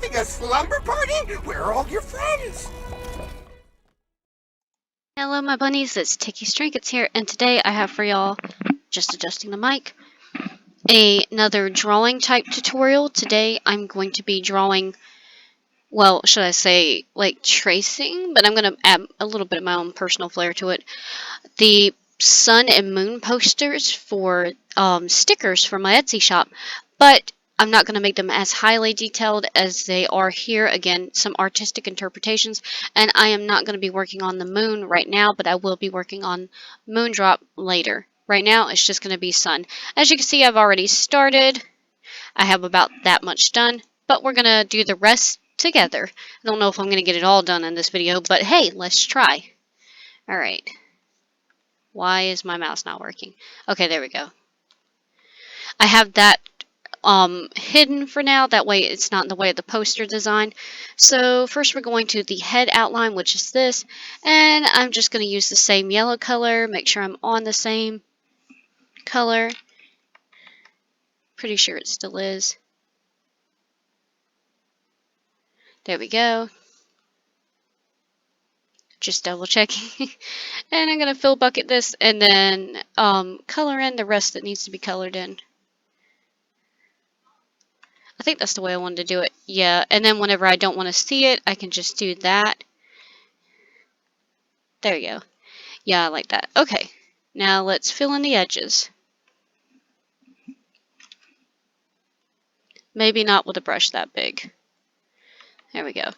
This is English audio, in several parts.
having a slumber party? Where are all your friends? Hello my bunnies, it's Ticky Trinkets here, and today I have for y'all, just adjusting the mic, another drawing type tutorial. Today I'm going to be drawing, well, should I say, like tracing, but I'm going to add a little bit of my own personal flair to it. The sun and moon posters for stickers for my Etsy shop, but I'm not going to make them as highly detailed as they are here. Again, some artistic interpretations, and I am not going to be working on the moon right now, but I will be working on Moondrop later. Right now, it's just going to be sun. As you can see, I've already started. I have about that much done, but we're going to do the rest together. I don't know if I'm going to get it all done in this video, but hey, let's try. Alright. Why is my mouse not working? Okay, there we go. I have that hidden for now, that way it's not in the way of the poster design. So first we're going to the head outline, which is this, and I'm just going to use the same yellow color, make sure I'm on the same color. Pretty sure it still is. There we go. Just double checking. And I'm going to fill bucket this and then color in the rest that needs to be colored in. I think that's the way I wanted to do it. Yeah, and then whenever I don't want to see it, I can just do that. There you go. Yeah, I like that. Okay, now let's fill in the edges. Maybe not with a brush that big. There we go.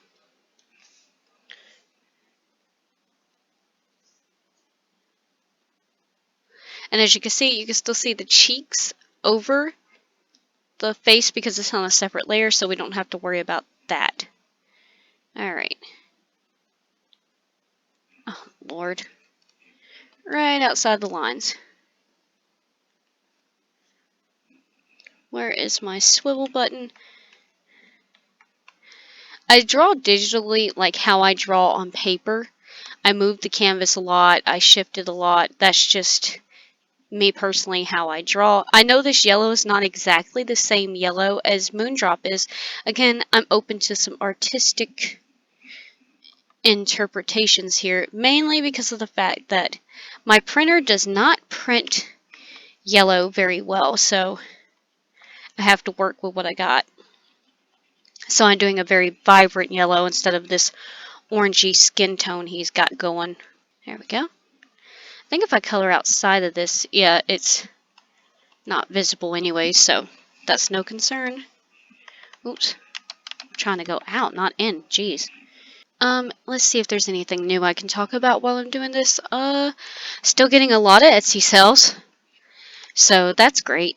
And as you can see, you can still see the cheeks over the face because it's on a separate layer, so we don't have to worry about that. Alright. Oh, Lord. Right outside the lines. Where is my swivel button? I draw digitally like how I draw on paper. I moved the canvas a lot. I shifted a lot. That's just me personally how I draw. I know this yellow is not exactly the same yellow as Moondrop is. Again, I'm open to some artistic interpretations here, mainly because of the fact that my printer does not print yellow very well, so I have to work with what I got. So I'm doing a very vibrant yellow instead of this orangey skin tone he's got going. There we go. I think if I color outside of this, yeah, it's not visible anyway, so that's no concern. Oops. I'm trying to go out, not in. Jeez. Let's see if there's anything new I can talk about while I'm doing this. Still getting a lot of Etsy sales, so that's great.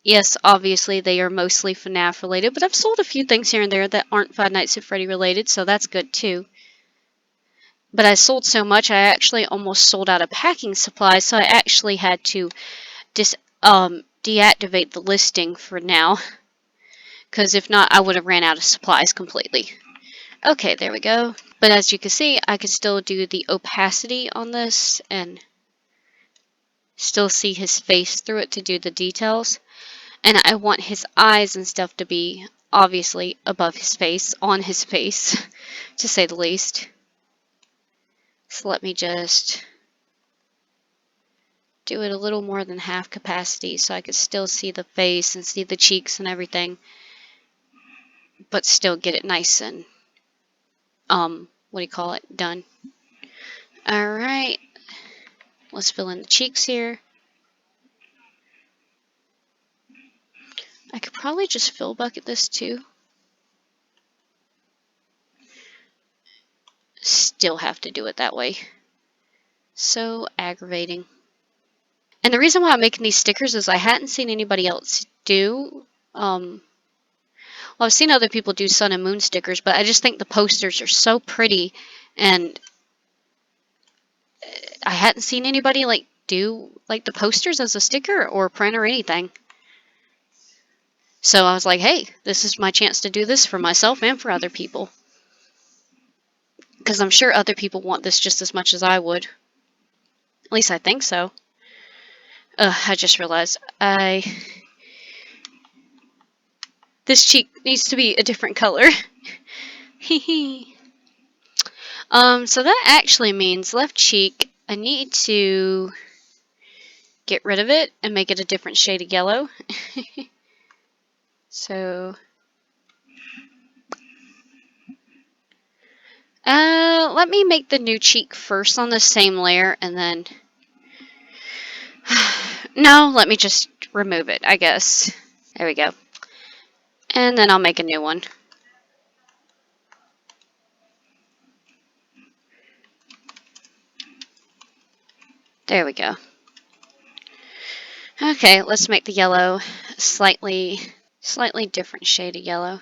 Yes, obviously they are mostly FNAF related, but I've sold a few things here and there that aren't Five Nights at Freddy related, so that's good too. But I sold so much, I actually almost sold out of packing supplies, so I actually had to deactivate the listing for now, because if not, I would have ran out of supplies completely. Okay, there we go. But as you can see, I can still do the opacity on this and still see his face through it to do the details. And I want his eyes and stuff to be obviously above his face, on his face, to say the least. So let me just do it a little more than half capacity so I could still see the face and see the cheeks and everything, but still get it nice and, what do you call it, done. Alright, let's fill in the cheeks here. I could probably just fill bucket this too. Still have to do it that way. So aggravating. And the reason why I'm making these stickers is I hadn't seen anybody else do, well, I've seen other people do sun and moon stickers, but I just think the posters are so pretty, and I hadn't seen anybody like do like the posters as a sticker or print or anything. So I was like, hey, this is my chance to do this for myself and for other people. Because I'm sure other people want this just as much as I would. At least I think so. I just realized this This cheek needs to be a different color. Hee. So that actually means left cheek, I need to get rid of it and make it a different shade of yellow. So, let me make the new cheek first on the same layer and then, no, let me just remove it, I guess. There we go. And then I'll make a new one. There we go. Okay, let's make the yellow slightly different shade of yellow.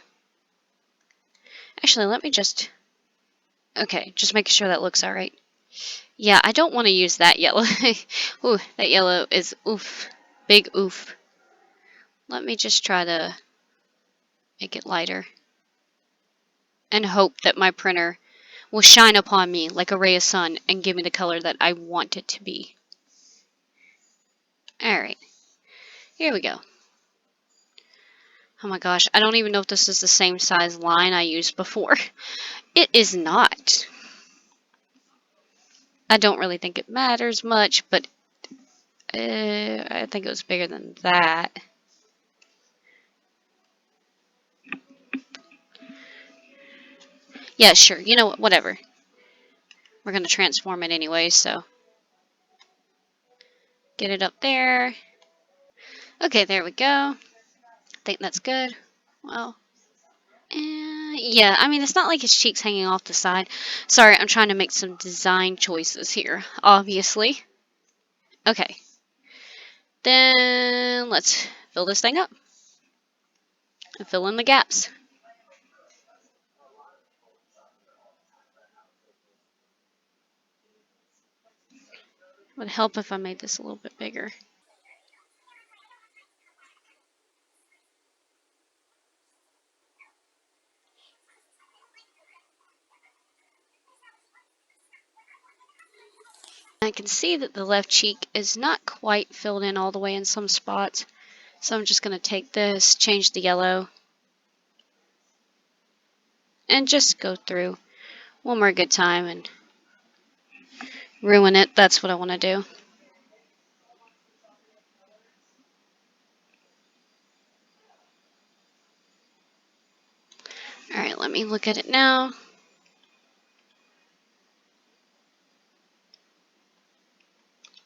Actually, let me just, okay, just making sure that looks alright. Yeah, I don't want to use that yellow. Ooh, that yellow is oof. Big oof. Let me just try to make it lighter. And hope that my printer will shine upon me like a ray of sun and give me the color that I want it to be. Alright, here we go. Oh my gosh, I don't even know if this is the same size line I used before. It is not. I don't really think it matters much, but I think it was bigger than that. Yeah, sure. You know what? Whatever. We're going to transform it anyway, so. Get it up there. Okay, there we go. I think that's good. Well, yeah, I mean, it's not like his cheek's hanging off the side. Sorry, I'm trying to make some design choices here, obviously. Okay. Then let's fill this thing up. And fill in the gaps. Would help if I made this a little bit bigger. I can see that the left cheek is not quite filled in all the way in some spots. So I'm just going to take this, change the yellow, and just go through one more good time and ruin it. That's what I want to do. Alright, let me look at it now.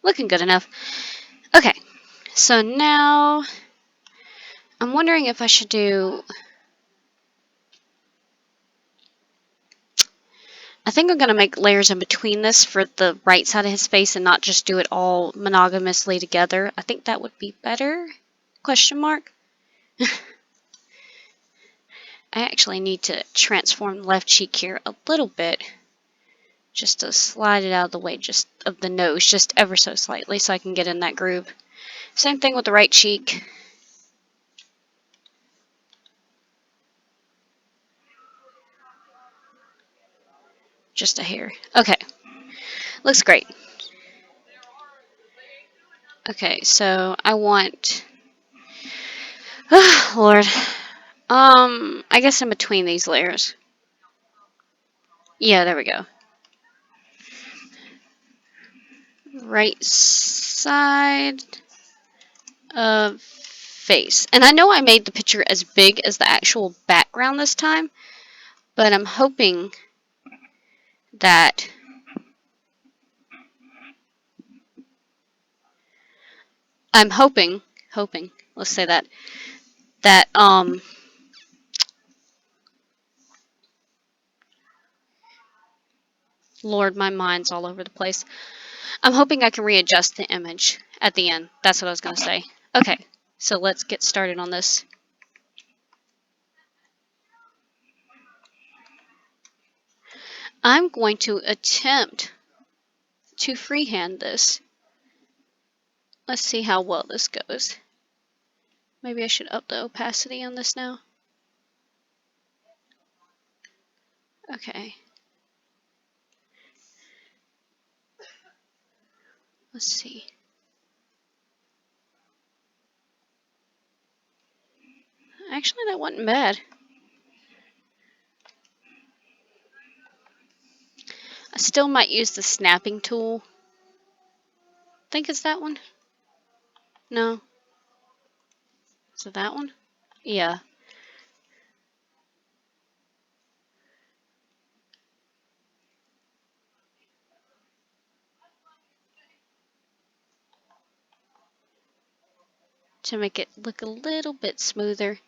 Looking good enough. Okay, so now I'm wondering if I should do... I think I'm going to make layers in between this for the right side of his face and not just do it all monogamously together. I think that would be better? Question mark? I actually need to transform the left cheek here a little bit. Just to slide it out of the way just of the nose, just ever so slightly so I can get in that groove. Same thing with the right cheek. Just a hair. Okay. Looks great. Okay, so I want... Oh, Lord. I guess in between these layers. Yeah, there we go. Right side of face. And I know I made the picture as big as the actual background this time, but I'm hoping that... I'm hoping, let's say that, Lord, my mind's all over the place. I'm hoping I can readjust the image at the end. That's what I was going to say. Okay, so let's get started on this. I'm going to attempt to freehand this. Let's see how well this goes. Maybe I should up the opacity on this now. Okay. Let's see. Actually, that wasn't bad. I still might use the snapping tool. Think it's that one? No. Is it that one? Yeah. To make it look a little bit smoother.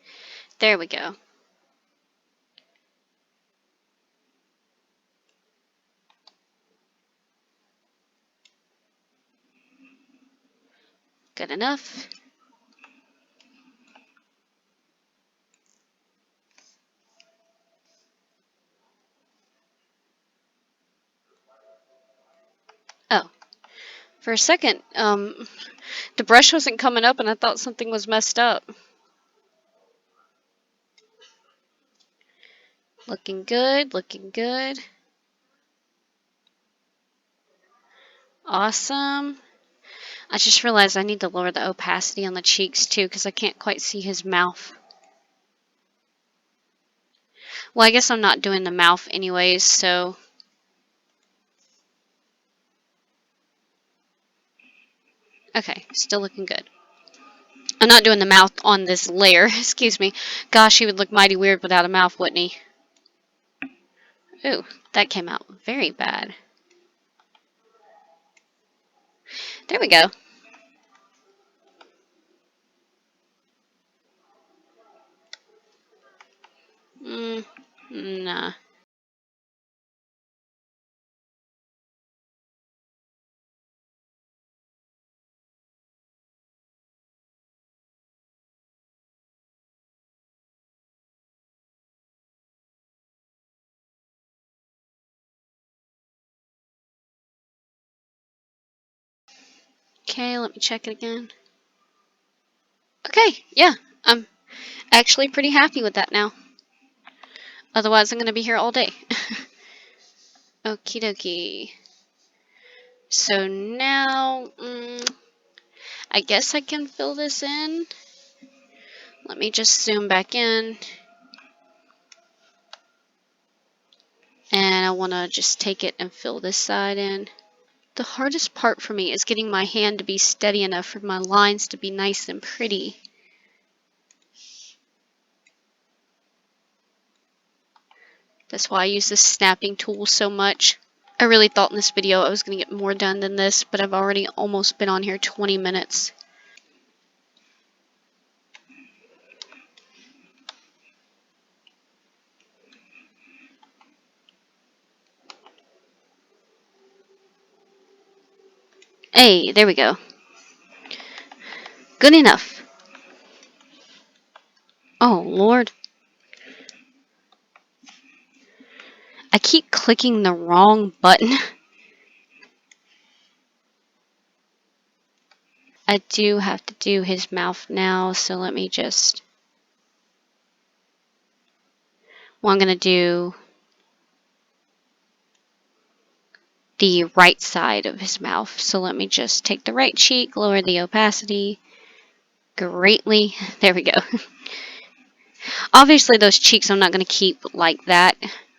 There we go. Good enough. Oh, for a second, the brush wasn't coming up and I thought something was messed up. Looking good, looking good. Awesome. I just realized I need to lower the opacity on the cheeks too because I can't quite see his mouth. Well, I guess I'm not doing the mouth anyways, so... Okay, still looking good. I'm not doing the mouth on this layer, excuse me. Gosh, he would look mighty weird without a mouth, wouldn't he? Ooh, that came out very bad. There we go. Nah. Okay, let me check it again. Okay, yeah, I'm actually pretty happy with that now. Otherwise, I'm going to be here all day. Okie dokie. So now, I guess I can fill this in. Let me just zoom back in. And I want to just take it and fill this side in. The hardest part for me is getting my hand to be steady enough for my lines to be nice and pretty. That's why I use this snapping tool so much. I really thought in this video I was going to get more done than this, but I've already almost been on here 20 minutes. Hey, there we go. Good enough. Oh, Lord. I keep clicking the wrong button. I do have to do his mouth now, so let me just... Well, I'm going to do the right side of his mouth. So let me just take the right cheek, lower the opacity greatly. There we go. Obviously, those cheeks I'm not going to keep like that.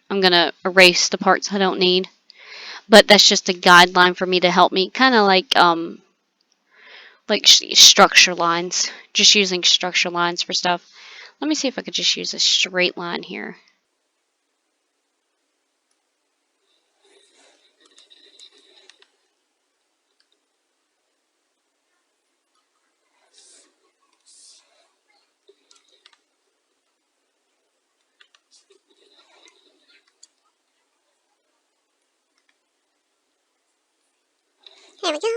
I'm going to erase the parts I don't need. But that's just a guideline for me to help me, kind of like structure lines. Just using structure lines for stuff. Let me see if I could just use a straight line here. Here we go.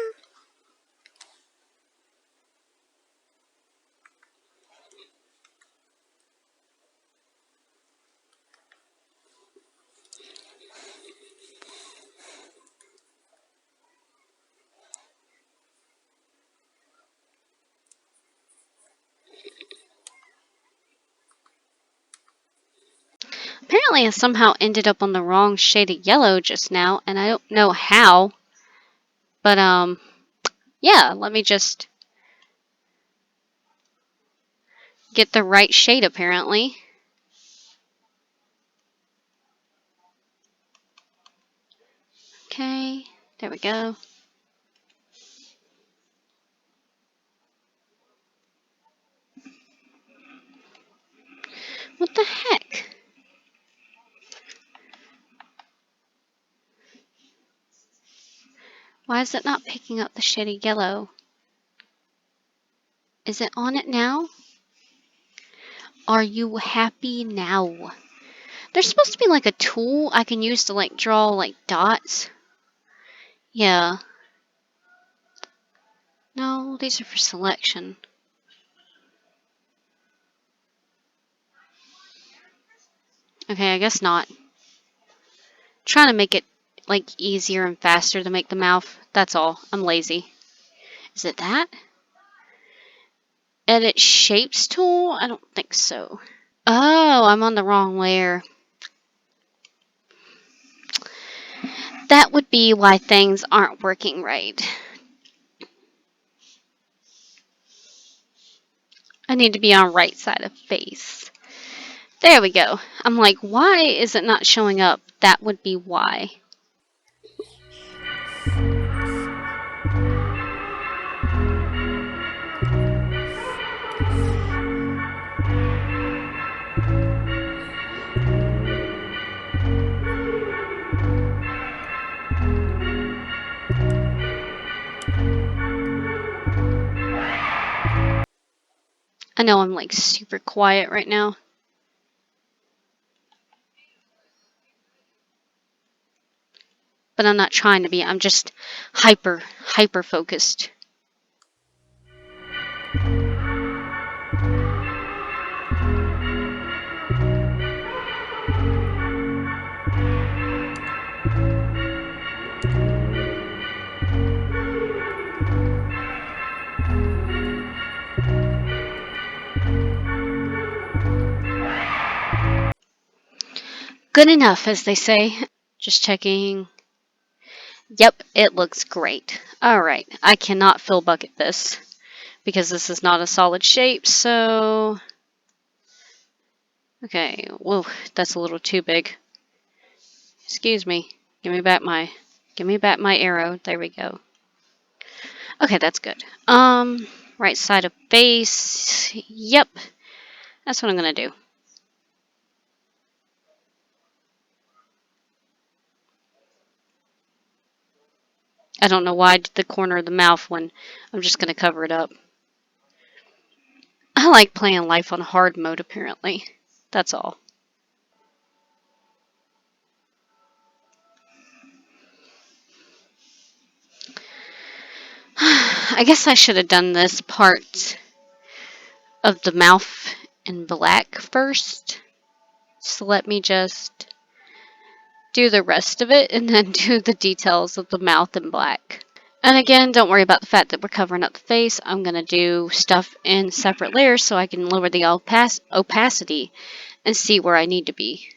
Apparently I somehow ended up on the wrong shade of yellow just now, and I don't know how. But, yeah, let me just get the right shade apparently. Okay, there we go. What the heck? Why is it not picking up the shady yellow? Is it on it now? Are you happy now? There's supposed to be like a tool I can use to like draw like dots. Yeah. No, these are for selection. Okay, I guess not. Trying to make it like easier and faster to make the mouth. That's all. I'm lazy. Is it that? Edit shapes tool? I don't think so. Oh, I'm on the wrong layer. That would be why things aren't working right. I need to be on right side of face. There we go. I'm like, why is it not showing up? That would be why. I know I'm like super quiet right now. But I'm not trying to be. I'm just hyper focused. Good enough, as they say. Just checking. Yep, it looks great. Alright, I cannot fill bucket this because this is not a solid shape, so... Okay, whoa, that's a little too big. Excuse me. Give me back my arrow. There we go. Okay, that's good. Right side of face. Yep, that's what I'm gonna do. I don't know why I did the corner of the mouth when I'm just gonna cover it up. I like playing life on hard mode, apparently. That's all. I guess I should have done this part of the mouth in black first. So let me just do the rest of it and then do the details of the mouth in black. And again, don't worry about the fact that we're covering up the face. I'm going to do stuff in separate layers so I can lower the opacity and see where I need to be.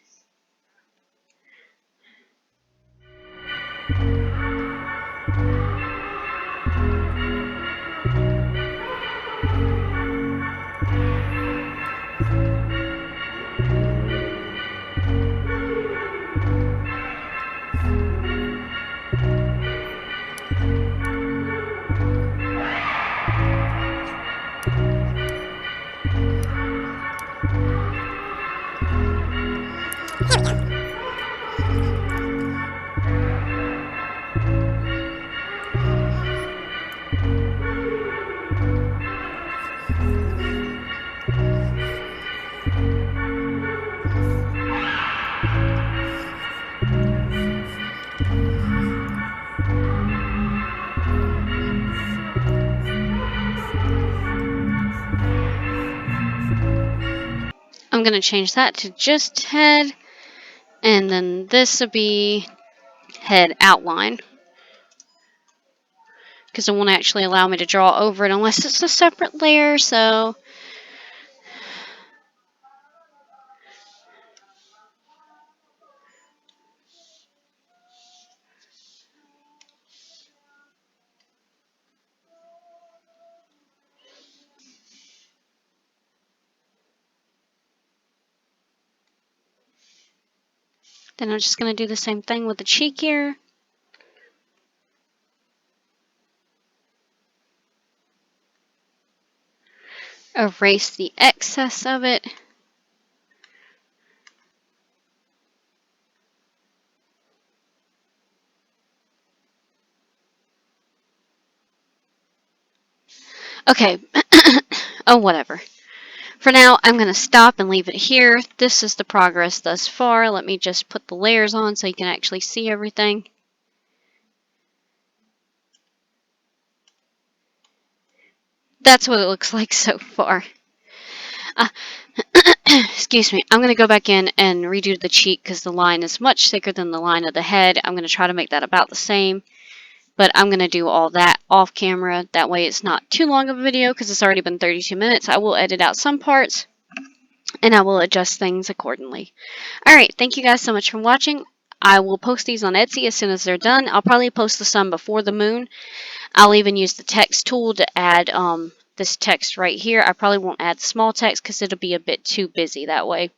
I'm going to change that to just head, and then this will be head outline, because it won't actually allow me to draw over it unless it's a separate layer, so... Then I'm just going to do the same thing with the cheek here. Erase the excess of it. Okay. Oh, whatever. For now, I'm going to stop and leave it here. This is the progress thus far. Let me just put the layers on so you can actually see everything. That's what it looks like so far. Excuse me. I'm going to go back in and redo the cheek because the line is much thicker than the line of the head. I'm going to try to make that about the same. But I'm going to do all that off camera. That way it's not too long of a video because it's already been 32 minutes. I will edit out some parts and I will adjust things accordingly. Alright, thank you guys so much for watching. I will post these on Etsy as soon as they're done. I'll probably post the sun before the moon. I'll even use the text tool to add this text right here. I probably won't add small text because it'll be a bit too busy that way.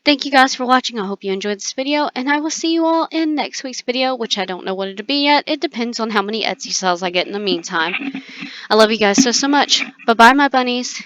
Thank you guys for watching. I hope you enjoyed this video, and I will see you all in next week's video, which I don't know what it'll be yet. It depends on how many Etsy sales I get in the meantime. I love you guys so much. Bye-bye, my bunnies.